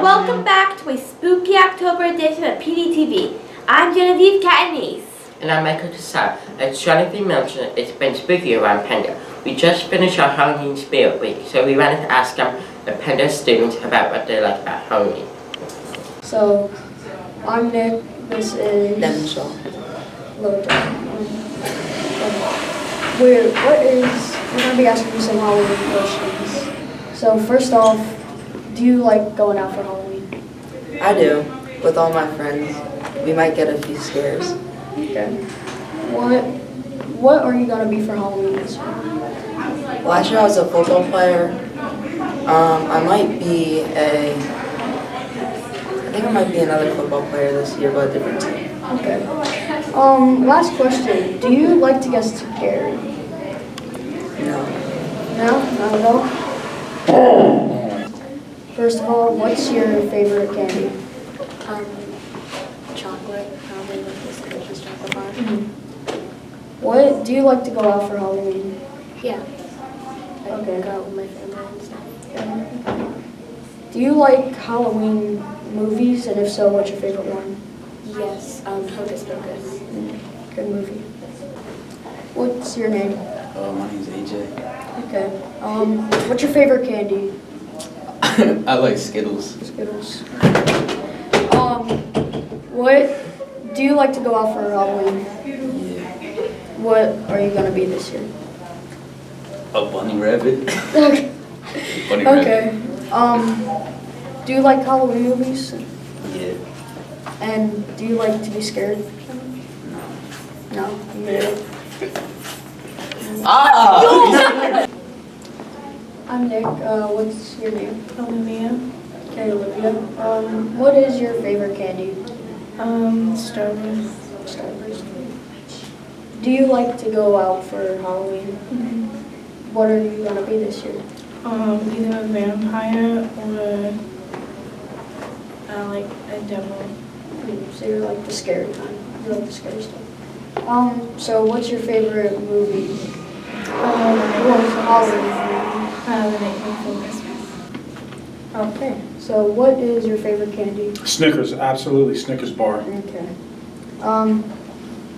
Welcome back to a spooky October edition of PDTV. I'm Genevieve Catanese. And I'm Michael Casal. As Jonathan mentioned, it's been spooky around Pender. We just finished our Halloween Spirit Week, so we wanted to ask the Pender students about what they like about Halloween. So, I'm Nick. This is Denzel. We're going to be asking you some Halloween questions. So, first off, do you like going out for Halloween? I do, with all my friends. We might get a few scares. Okay. What are you going to be for Halloween this year? Last year I was a football player. I think I might be another football player this year, but a different team. Okay. Last question. Do you like to get scared? No. No? Not at all? First of all, what's your favorite candy? Chocolate, probably like this Hershey's chocolate bar. What do you like to go out for Halloween? Yeah. Okay. Go out with my family and stuff. Do you like Halloween movies, and if so, what's your favorite one? Yes, Hocus Pocus. Good movie. What's your name? My name's AJ. Okay. What's your favorite candy? I like Skittles. Skittles. What do you like to go out for Halloween? Yeah. What are you gonna be this year? A bunny rabbit. Okay. Bunny rabbit. Okay. Do you like Halloween movies? Yeah. And do you like to be scared? No. No. Yeah. I'm Nick. What's your name? Olivia. Okay, Olivia. What is your favorite candy? Strawberries. Starburst. Do you like to go out for Halloween? What are you gonna be this year? Either a vampire or like a devil. So you're like the scary kind. You like the scary stuff. So what's your favorite movie? Halloween. The Night Before Christmas. Okay. So what is your favorite candy? Snickers, absolutely, Snickers bar. Okay.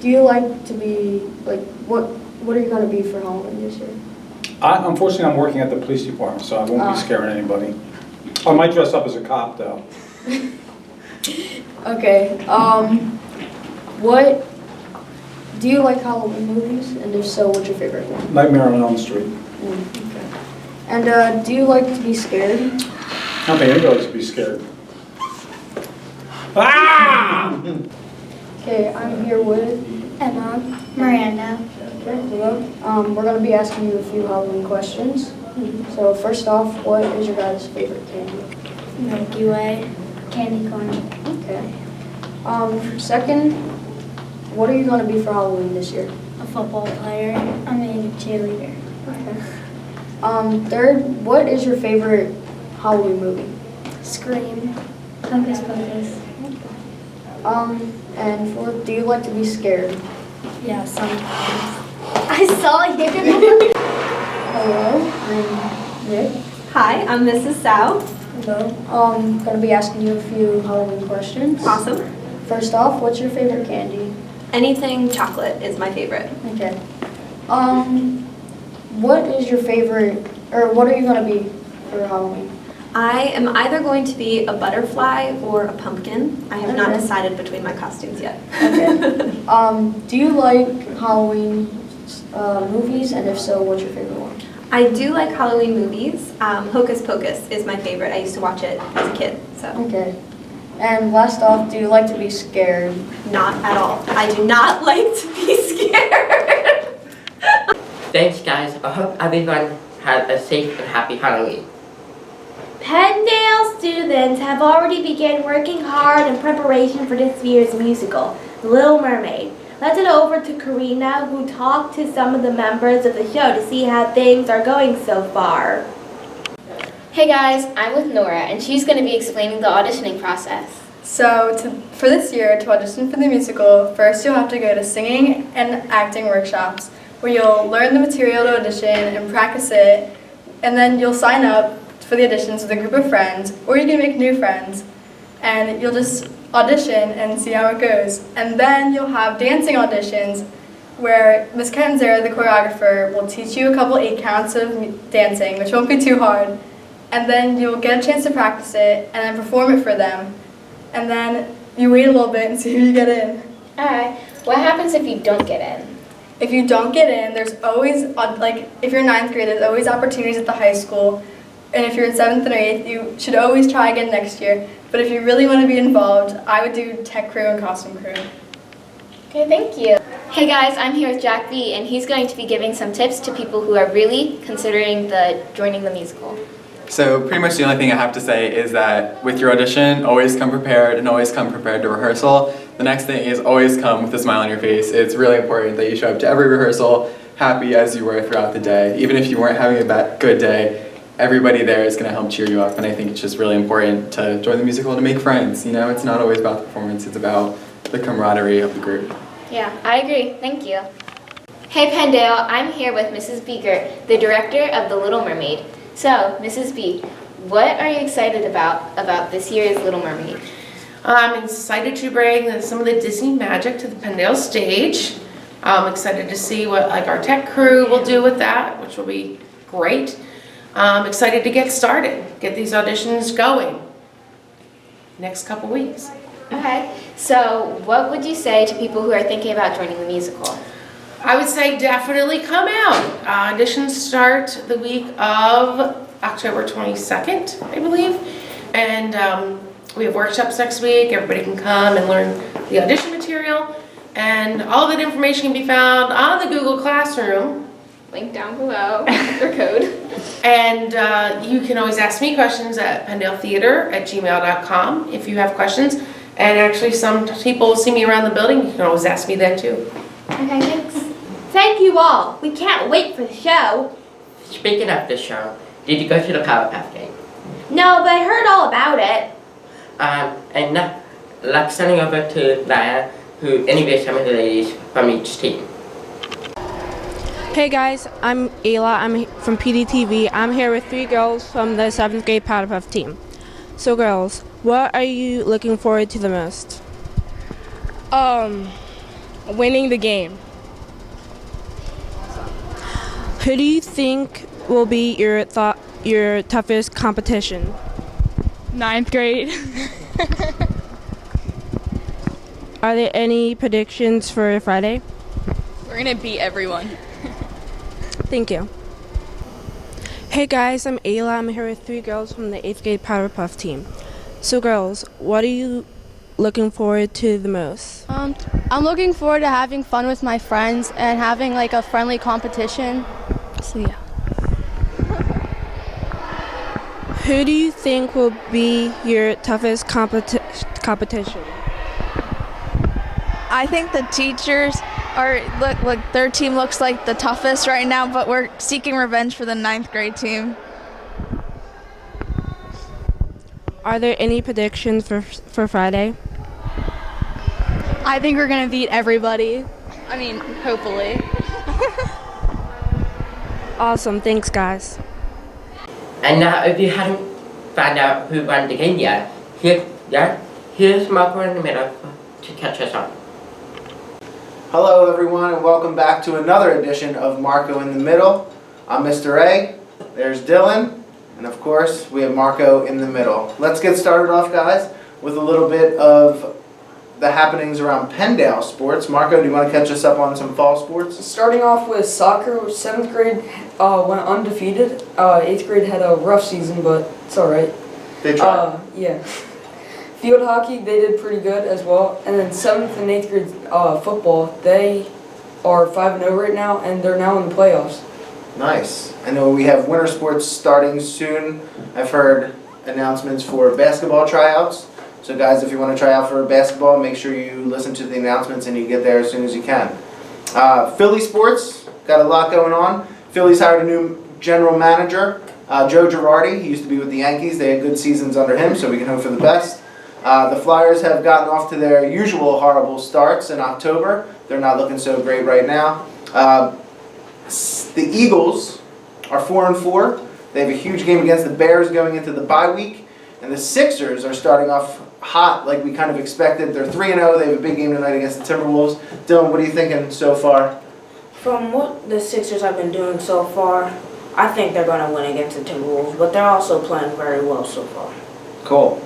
Do you like to be, like, what are you gonna be for Halloween this year? Unfortunately, I'm working at the police department, so I won't be scaring anybody. I might dress up as a cop, though. Okay. What do you like Halloween movies? And if so, what's your favorite one? Nightmare on Elm Street. Okay. And do you like to be scared? I don't think anybody likes to be scared. Ah! Okay, I'm here with Emma. Miranda. Okay, hello. We're gonna be asking you a few Halloween questions. So first off, what is your guys' favorite candy? Milky Way. Candy corn. Okay. Second, what are you gonna be for Halloween this year? A football player. I mean, cheerleader. Okay. Third, what is your favorite Halloween movie? Scream. Hocus Pocus. And fourth, do you like to be scared? Yeah, sometimes. I saw you. Hello, I'm Nick. Hi, I'm Mrs. Sao. Hello. Gonna be asking you a few Halloween questions. Awesome. First off, what's your favorite candy? Anything chocolate is my favorite. Okay. What is your favorite, or what are you gonna be for Halloween? I am either going to be a butterfly or a pumpkin. I have not Okay. decided between my costumes yet. Okay. Do you like Halloween movies, and if so, what's your favorite one? I do like Halloween movies. Hocus Pocus is my favorite. I used to watch it as a kid, so Okay. And last off, do you like to be scared? not at all. I do not like to be scared. Thanks, guys. I hope everyone had a safe and happy Halloween. Penndale students have already begun working hard in preparation for this year's musical, The Little Mermaid. Let's head over to Karina, who talked to some of the members of the show to see how things are going so far. Hey guys, I'm with Nora, and she's going to be explaining the auditioning process. So for this year, to audition for the musical, first you'll have to go to singing and acting workshops, where you'll learn the material to audition and practice it, and then you'll sign up for for the auditions with a group of friends, or you can make new friends, and you'll just audition and see how it goes. And then you'll have dancing auditions where Miss Kenzera, the choreographer, will teach you a couple 8 counts of dancing, which won't be too hard. And then you'll get a chance to practice it and then perform it for them. And then you wait a little bit and see who you get in. Alright, what happens if you don't get in? If you don't get in, there's always, like, if you're 9th grade, there's always opportunities at the high school. And if you're in 7th and 8th, you should always try again next year. But if you really want to be involved, I would do tech crew and costume crew. Okay, thank you. Hey guys, I'm here with Jack B, and he's going to be giving some tips to people who are really considering joining the musical. So pretty much the only thing I have to say is that with your audition, always come prepared and always come prepared to rehearsal. The next thing is always come with a smile on your face. It's really important that you show up to every rehearsal happy as you were throughout the day. Even if you weren't having a good day, everybody there is going to help cheer you up, and I think it's just really important to join the musical to make friends. You know, it's not always about the performance, it's about the camaraderie of the group. Yeah, I agree. Thank you. Hey Pendale, I'm here with Mrs. Beaker, the director of The Little Mermaid. So, Mrs. B, what are you excited about this year's Little Mermaid? I'm excited to bring some of the Disney magic to the Pendale stage. I'm excited to see what our tech crew will do with that, which will be great. I'm excited to get started, get these auditions going next couple weeks. Okay, so what would you say to people who are thinking about joining the musical? I would say definitely come out. Auditions start the week of October 22nd, I believe. And we have workshops next week. Everybody can come and learn the audition material. And all that information can be found on the Google Classroom. Link down below, or code. And you can always ask me questions at pendaletheater@gmail.com if you have questions. And actually some people will see me around the building. You can always ask me then too. Okay, thanks. Thank you all. We can't wait for the show. Speaking of the show, did you go to the Powerpuff game? No, but I heard all about it. And now, let's send it over to Diana, who interviews some of the ladies from each team. Hey guys, I'm Ayla. I'm from PDTV. I'm here with 3 girls from the 7th grade Powerpuff team. So girls, what are you looking forward to the most? Winning the game. Who do you think will be your toughest competition? 9th grade. Are there any predictions for Friday? We're gonna beat everyone. Thank you. Hey guys, I'm Ayla. I'm here with 3 girls from the 8th grade Powerpuff team. So girls, what are you looking forward to the most? I'm looking forward to having fun with my friends and having a friendly competition. So yeah. Who do you think will be your toughest competition? I think the teachers look, their team looks like the toughest right now, but we're seeking revenge for the 9th grade team. Are there any predictions for Friday? I think we're gonna beat everybody. I mean, hopefully. Awesome, thanks guys. And now, if you haven't found out who won the game yet, here's Marco in the middle to catch us up. Hello everyone and welcome back to another edition of Marco in the Middle. I'm Mr. A, there's Dylan, and of course we have Marco in the middle. Let's get started off guys with a little bit of the happenings around Pendale sports. Marco, do you want to catch us up on some fall sports? Starting off with soccer, 7th grade went undefeated. 8th grade had a rough season, but it's alright. They tried. Yeah. Field hockey, they did pretty good as well. And then 7th and 8th grade football, they are 5-0 right now, and they're now in the playoffs. Nice. I know we have winter sports starting soon. I've heard announcements for basketball tryouts. So guys, if you want to try out for basketball, make sure you listen to the announcements and you get there as soon as you can. Philly sports, got a lot going on. Philly's hired a new general manager, Joe Girardi. He used to be with the Yankees. They had good seasons under him, so we can hope for the best. The Flyers have gotten off to their usual horrible starts in October. They're not looking so great right now. The Eagles are 4-4. They have a huge game against the Bears going into the bye week. And the Sixers are starting off hot like we kind of expected. They're 3-0. They have a big game tonight against the Timberwolves. Dylan, what are you thinking so far? From what the Sixers have been doing so far, I think they're going to win against the Timberwolves, but they're also playing very well so far. Cool.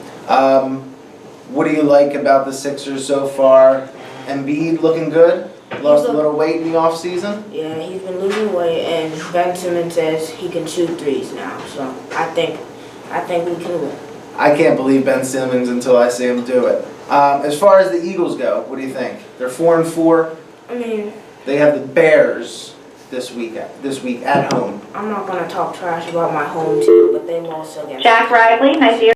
What do you like about the Sixers so far? Embiid looking good? Lost a little weight in the offseason? Yeah, he's been losing weight, and Ben Simmons says he can shoot threes now. So I think we can win. I can't believe Ben Simmons until I see him do it. As far as the Eagles go, what do you think? They're 4-4. I mean, They have the Bears this week at home. I'm not going to talk trash about my home team, but they lost against Jack Riley, nice to hear.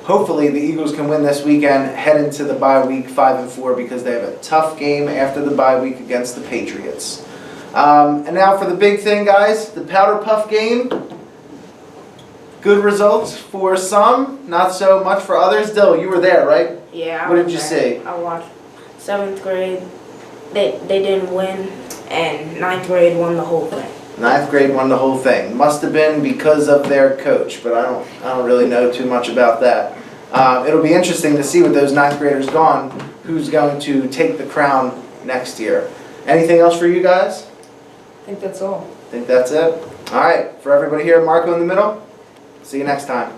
Hopefully the Eagles can win this weekend, head into the bye week 5-4 because they have a tough game after the bye week against the Patriots. And now for the big thing, guys, the Powder Puff game. Good results for some, not so much for others. Dill, you were there, right? Yeah. What did you see? I watched 7th grade. They didn't win, and 9th grade won the whole thing. 9th grade won the whole thing. Must have been because of their coach, but I don't really know too much about that. It'll be interesting to see with those 9th graders gone, who's going to take the crown next year. Anything else for you guys? I think that's all. Think that's it? All right, for everybody here, Marco in the middle. See you next time.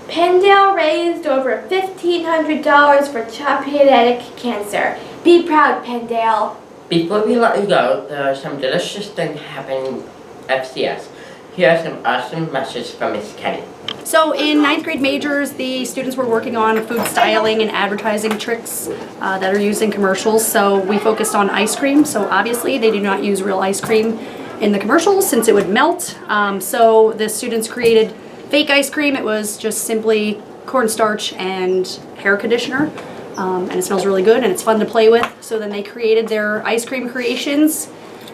Pendale raised over $1,500 for pancreatic cancer. Be proud, Pendale. Before we let you go, there are some delicious things happening at FCS. Here are some awesome messages from Miss Kenny. So in 9th grade majors, the students were working on food styling and advertising tricks that are used in commercials. So we focused on ice cream. So obviously they do not use real ice cream in the commercials since it would melt. So the students created fake ice cream. It was just simply cornstarch and hair conditioner. And it smells really good and it's fun to play with. So then they created their ice cream creations.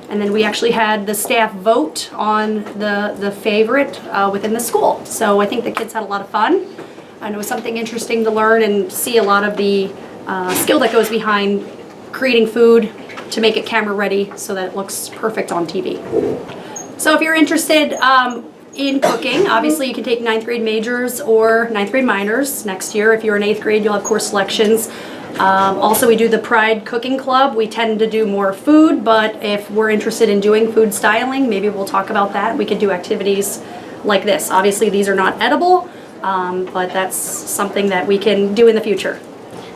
And then we actually had the staff vote on the favorite within the school. So I think the kids had a lot of fun. And it was something interesting to learn and see a lot of the skill that goes behind creating food to make it camera ready so that it looks perfect on TV. So if you're interested in cooking, obviously you can take 9th grade majors or 9th grade minors. Next year, if you're in 8th grade, you'll have course selections. Also, we do the Pride Cooking Club. We tend to do more food, but if we're interested in doing food styling, maybe we'll talk about that. We could do activities like this. Obviously, these are not edible, but that's something that we can do in the future.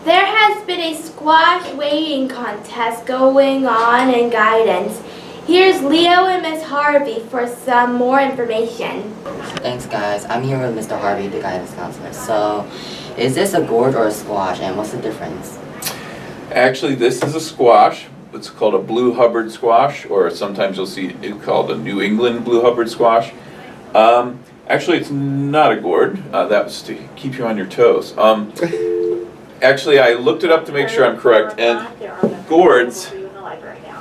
There has been a squash weighing contest going on in guidance. Here's Leo and Miss Harvey for some more information. Thanks guys, I'm here with Mr. Harvey, the guidance counselor. So, is this a gourd or a squash and what's the difference? Actually, this is a squash. It's called a blue Hubbard squash, or sometimes you'll see it called a New England blue Hubbard squash. Actually, it's not a gourd. That was to keep you on your toes. Actually, I looked it up to make sure I'm correct, and gourds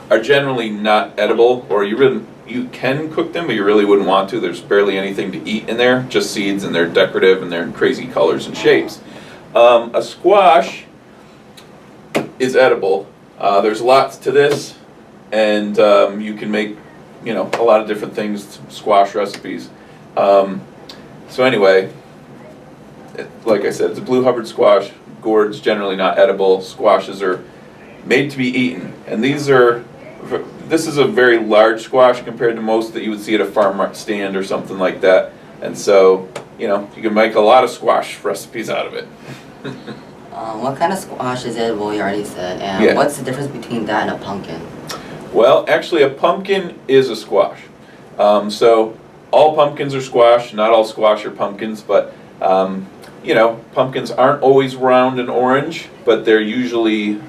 are generally not edible, or you can cook them, but you really wouldn't want to. There's barely anything to eat in there, just seeds, and they're decorative, and they're in crazy colors and shapes. A squash is edible. There's lots to this, and you can make, a lot of different things, squash recipes. So anyway, like I said, it's a blue Hubbard squash. Gourds generally not edible. Squashes are made to be eaten, and this is a very large squash compared to most that you would see at a farm stand or something like that. And so, you can make a lot of squash recipes out of it. What kind of squash is edible, you already said, and Yeah. what's the difference between that and a pumpkin? Well, actually a pumpkin is a squash. So all pumpkins are squash, not all squash are pumpkins, but pumpkins aren't always round and orange, but they're usually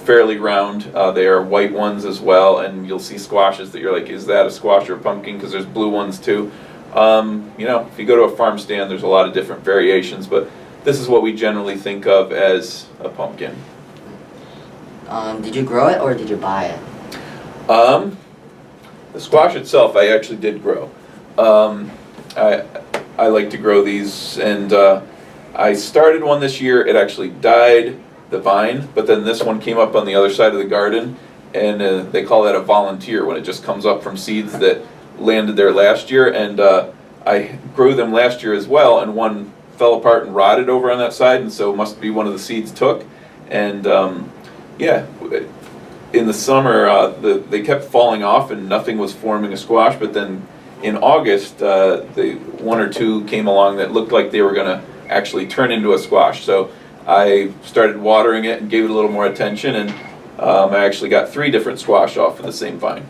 fairly round. They are white ones as well, and you'll see squashes that you're like, is that a squash or a pumpkin? Because there's blue ones too. If you go to a farm stand, there's a lot of different variations, but this is what we generally think of as a pumpkin. Did you grow it or did you buy it? The squash itself, I actually did grow. I like to grow these, and I started one this year. It actually died, the vine, but then this one came up on the other side of the garden, and they call that a volunteer when it just comes up from seeds that landed there last year, and I grew them last year as well, and one fell apart and rotted over on that side, and so it must be one of the seeds took. And yeah, in the summer they kept falling off and nothing was forming a squash, but then in August the one or two came along that looked like they were going to actually turn into a squash. So I started watering it and gave it a little more attention, and I actually got 3 different squash off of the same vine.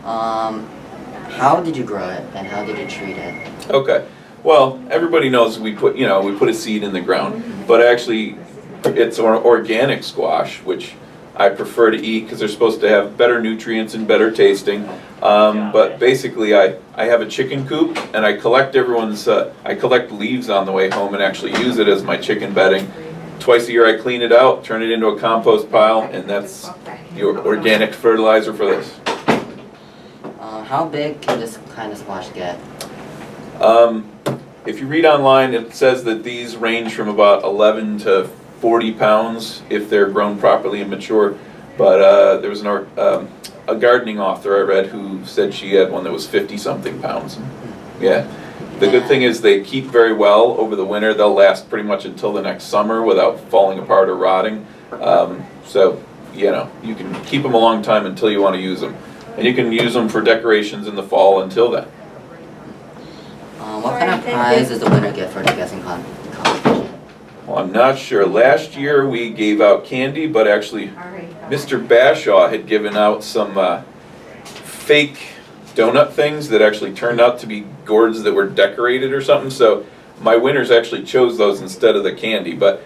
How did you grow it and how did you treat it? Okay, well, everybody knows we put a seed in the ground, but actually it's organic squash, which I prefer to eat because they're supposed to have better nutrients and better tasting. But basically I have a chicken coop, and I collect I collect leaves on the way home and actually use it as my chicken bedding. Twice a year I clean it out, turn it into a compost pile, and that's your organic fertilizer for this. How big can this kind of squash get? If you read online, it says that these range from about 11 to 40 pounds if they're grown properly and mature. But there was a gardening author I read who said she had one that was 50-something pounds. Yeah. The good thing is they keep very well over the winter. They'll last pretty much until the next summer without falling apart or rotting. So, you can keep them a long time until you want to use them. And you can use them for decorations in the fall until then. What kind of prize does the winner get for the guessing competition? Well, I'm not sure. Last year we gave out candy, but actually Mr. Bashaw had given out some fake donut things that actually turned out to be gourds that were decorated or something. So my winners actually chose those instead of the candy. But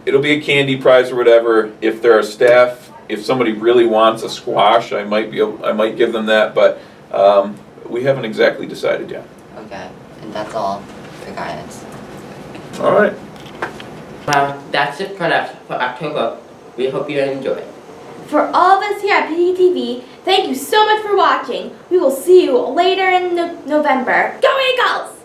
it'll be a candy prize or whatever. If there are staff, if somebody really wants a squash, I might give them that. But we haven't exactly decided yet. Okay, and that's all for guidance. All right. Well, that's it for us for October. We hope you enjoy. For all of us here at PDTV, thank you so much for watching. We will see you later in November. Go Eagles!